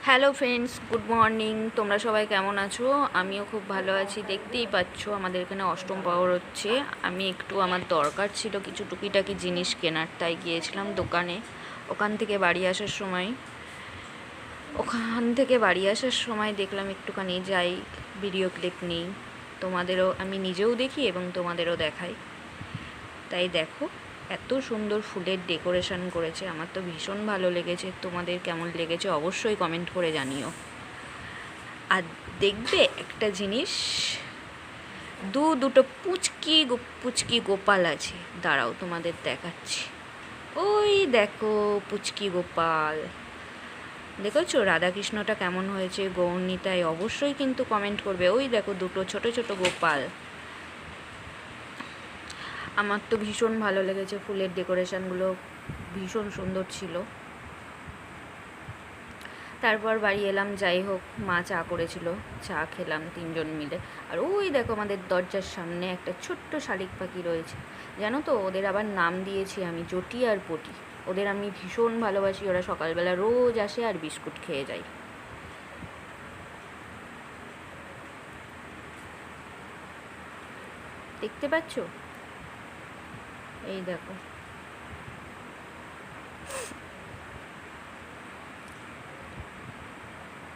Hello friends, good morning. তোমরা সবাই কেমন আছো? আমিও খুব ভালো আছি। দেখতেই পাচ্ছ আমাদের এখানে অষ্টম প্রহর হচ্ছে। আমি একটু আমার দরকার ছিল কিছু টুকিটাকি জিনিস কেনার, তাই গিয়েছিলাম দোকানে। ওখান থেকে বাড়ি আসার সময় দেখলাম একটুখানি যাই, ভিডিও ক্লিপ নিই, তোমাদেরও আমি নিজেও দেখি এবং তোমাদেরও দেখাই। তাই দেখো, এত সুন্দর ফুলের ডেকোরেশন করেছে, আমার তো ভীষণ ভালো লেগেছে। তোমাদের কেমন লেগেছে অবশ্যই কমেন্ট করে জানিও। আর দেখবে একটা জিনিস, দুটো পুচকি গোপাল আছে, দাঁড়াও তোমাদের দেখাচ্ছি। ওই দেখো পুচকি গোপাল, দেখেছো রাধাকৃষ্ণটা কেমন হয়েছে গৌরনীতায়? অবশ্যই কিন্তু কমেন্ট করবে। ওই দেখো দুটো ছোট ছোট গোপাল। আমার তো ভীষণ ভালো লেগেছে, ফুলের ডেকোরেশনগুলো ভীষণ সুন্দর ছিল। তারপর বাড়ি এলাম, যাই হোক মা চা করেছিল, চা খেলাম তিনজন মিলে। আর ওই দেখো আমাদের দরজার সামনে একটা ছোট্ট শালিক পাখি রয়েছে, জানো তো? ওদের আবার নাম দিয়েছি আমি জটি আর পটি। ওদের আমি ভীষণ ভালোবাসি। ওরা সকালবেলা রোজ আসে আর বিস্কুট খেয়ে যায়। দেখতে পাচ্ছ? এই দেখো।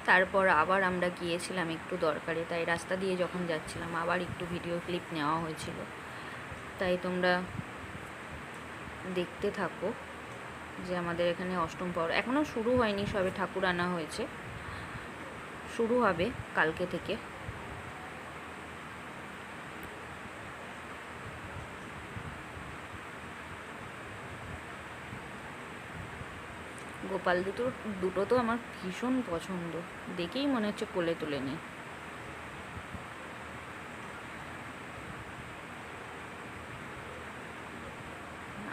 তারপর আবার আমরা গিয়েছিলাম একটু দরকারে, তাই রাস্তা দিয়ে যখন যাচ্ছিলাম আবার একটু ভিডিও ক্লিপ নেওয়া হয়েছিল। তাই তোমরা দেখতে থাকো যে আমাদের এখানে অষ্টম প্রহর এখনও শুরু হয়নি, সবে ঠাকুর আনা হয়েছে, শুরু হবে কালকে থেকে। গোপাল দুটো তো আমার ভীষণ পছন্দ, দেখেই মনে হচ্ছে কোলে তুলে নিই।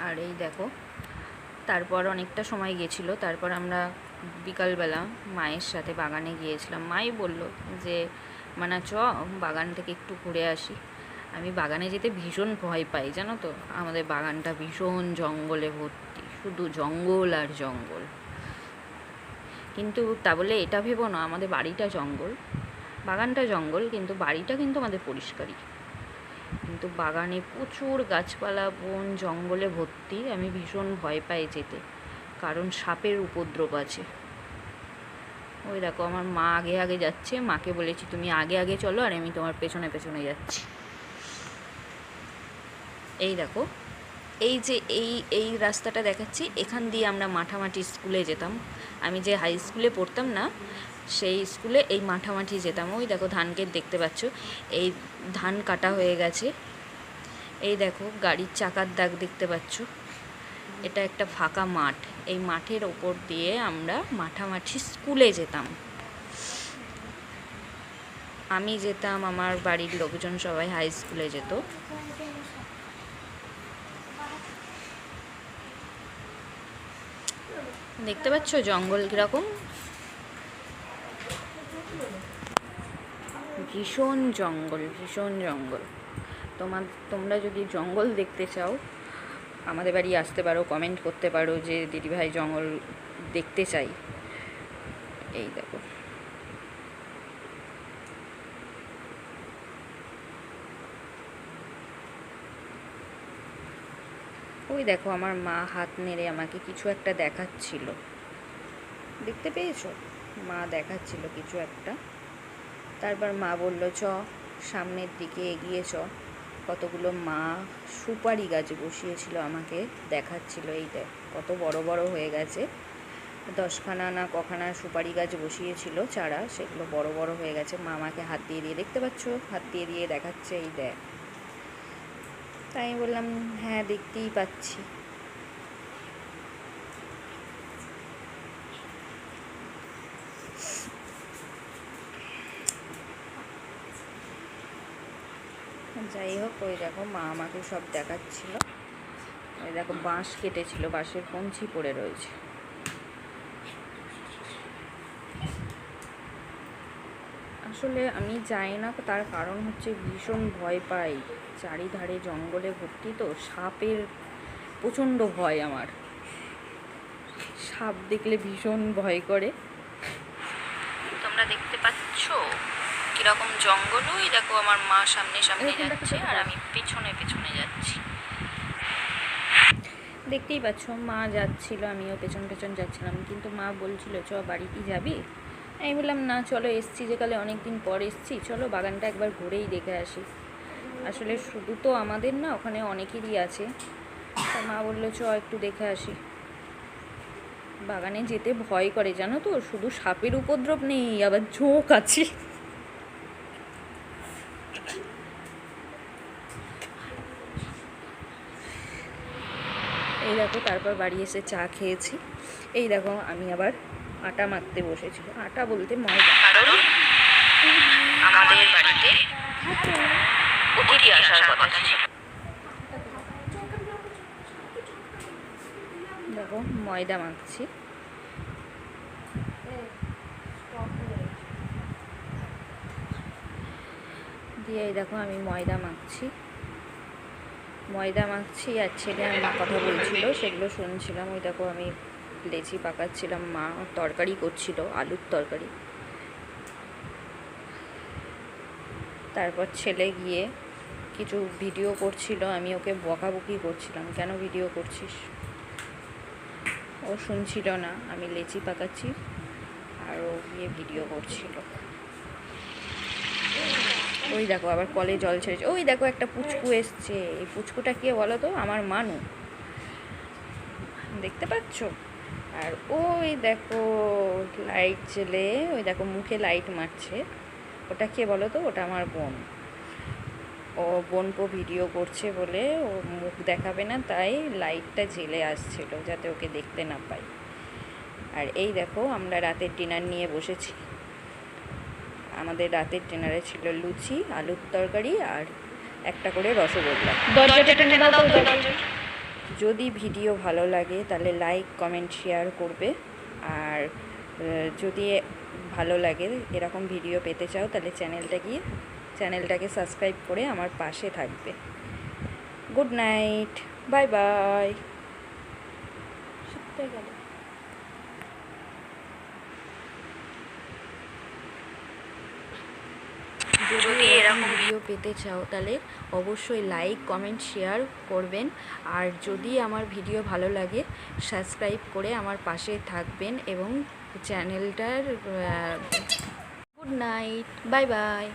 আর এই দেখো, তারপর অনেকটা সময় গেছিলো, তারপর আমরা বিকালবেলা মায়ের সাথে বাগানে গিয়েছিলাম। মাই বলল যে মানে চ বাগান থেকে একটু ঘুরে আসি। আমি বাগানে যেতে ভীষণ ভয় পাই, জানো তো? আমাদের বাগানটা ভীষণ জঙ্গলে ভর্তি, শুধু জঙ্গল আর জঙ্গল। কিন্তু তা বলে এটা ভেবো না আমাদের বাড়িটা জঙ্গল। বাগানটা জঙ্গল কিন্তু বাড়িটা কিন্তু আমাদের পরিষ্কারই। কিন্তু বাগানে প্রচুর গাছপালা, বন জঙ্গলে ভর্তি। আমি ভীষণ ভয় পাই যেতে, কারণ সাপের উপদ্রব আছে। ওই দেখো আমার মা আগে আগে যাচ্ছে, মাকে বলেছি তুমি আগে আগে চলো আর আমি তোমার পেছনে পেছনে যাচ্ছি। এই দেখো, এই যে এই রাস্তাটা দেখাচ্ছি, এখান দিয়ে আমরা মাঠামাঠি স্কুলে যেতাম। আমি যে হাই স্কুলে পড়তাম না, সেই স্কুলে এই মাঠামাঠি যেতাম। ওই দেখো ধান ক্ষেত দেখতে পাচ্ছ, এই ধান কাটা হয়ে গেছে। এই দেখো গাড়ির চাকার দাগ দেখতে পাচ্ছ। এটা একটা ফাঁকা মাঠ, এই মাঠের ওপর দিয়ে আমরা মাঠামাঠি স্কুলে যেতাম। আমি যেতাম, আমার বাড়ির লোকজন সবাই হাই স্কুলে যেত। দেখতে পাচ্ছ জঙ্গল কীরকম, ভীষণ জঙ্গল ভীষণ জঙ্গল। তোমরা যদি জঙ্গল দেখতে চাও আমাদের বাড়ি আসতে পারো, কমেন্ট করতে পারো যে দিদিভাই জঙ্গল দেখতে চাই। এই দেখো, ওই দেখো আমার মা হাত নেড়ে আমাকে কিছু একটা দেখাচ্ছিল, দেখতে পেয়েছো? মা দেখাচ্ছিল কিছু একটা। তারপর মা বলল চ সামনের দিকে এগিয়ে চ। কতগুলো মা সুপারি গাছ বসিয়েছিল, আমাকে দেখাচ্ছিল। এই দেখ কত বড় বড় হয়ে গেছে, 10খানা না কখানা সুপারি গাছ বসিয়েছিল চারা, সেগুলো বড় বড় হয়ে গেছে। মা আমাকে হাত দিয়ে দিয়ে, দেখতে পাচ্ছ, হাত দিয়ে দিয়ে দেখাচ্ছে, এই দেখ। তাই আমি বললাম হ্যাঁ দেখতেই পাচ্ছি। যাই হোক, ওই দেখো মা আমাকে সব দেখাচ্ছিল। ওই দেখো বাঁশ কেটেছিল, বাঁশের কঞ্চি পড়ে রয়েছে। আসলে আমি যাই না, তার কারণ হচ্ছে ভীষণ ভয় পাই। চারিধারে জঙ্গলে ভর্তি তো, সাপের প্রচণ্ড ভয় আমার। সাপ দেখলে ভীষণ ভয় করে। তোমরা দেখতে পাচ্ছ কিরকম জঙ্গল। ওই দেখো আমার মা সামনে সামনে যাচ্ছে আর আমি পেছনে পেছনে যাচ্ছি। দেখতেই পাচ্ছ মা যাচ্ছিল, আমিও পেছন পেছন যাচ্ছিলাম, কিন্তু মা বলছিল চ বাড়ি কি যাবি। আমি বললাম না চলো, এসছি যেকালে অনেক দিন পর এসছি, চলো বাগানটা একবার ঘুরেই দেখে আসি। আসলে শুধু তো আমাদের না, ওখানে অনেকেরই আছে। তা মা বললো চ একটু দেখে আসি। বাগানে যেতে ভয় করে জানো তো, শুধু সাপের উপদ্রব নেই, আবার ঝোঁক আছে। এই দেখো তারপর বাড়ি এসে চা খেয়েছি। এই দেখো আমি আবার আটা মাখতে বসেছি, আটা বলতে ময়দা। কারণ আমাদের বাড়িতে অতিথি আসার কথা ছিল। দেখো ময়দা মাখছি। দিয়ে দেখো আমি ময়দা মাখছি আর ছেলে আমার কথা বলছিল, সেগুলো শুনছিলাম। ওই দেখো আমি লেচি পাকাচ্ছিলাম, মা তরকারি করছিল, আলুর তরকারি। তারপর ছেলে গিয়ে কিছু ভিডিও করছিল, আমি ওকে বকাবকি করছিলাম, কেন ভিডিও করছিস। ও শুনছিল না, আমি লেচি পাকাচ্ছি আর ও গিয়ে ভিডিও করছিল। ওই দেখো আবার কলে জল ছেড়েছে। ওই দেখো একটা পুচকু এসছে, এই পুচকুটা কে বলো তো, আমার মানু, দেখতে পাচ্ছ। আর ওই দেখো লাইট জ্বেলে, ওই দেখো মুখে লাইট মারছে, ওটা কে বলো তো, ওটা আমার বোন। ও বোনপো ভিডিও করছে বলে ও মুখ দেখাবে না, তাই লাইটটা জ্বেলে আসছিল যাতে ওকে দেখতে না পাই। আর এই দেখো আমরা রাতের ডিনার নিয়ে বসেছি। আমাদের রাতের ডিনারে ছিল লুচি, আলুর তরকারি আর একটা করে রসগোল্লা। যদি ভিডিও ভালো লাগে তাহলে লাইক কমেন্ট শেয়ার করবে, আর যদি ভালো লাগে এরকম ভিডিও পেতে চাও তাহলে চ্যানেলটাকে সাবস্ক্রাইব করে আমার পাশে থাকবে। Good night, bye bye. যদি এরকম ভিডিও পেতে চাও তাহলে অবশ্যই লাইক কমেন্ট শেয়ার করবেন, আর যদি আমার ভিডিও ভালো লাগে সাবস্ক্রাইব করে আমার পাশে থাকবেন এবং চ্যানেলটার গুড নাইট, বাই বাই।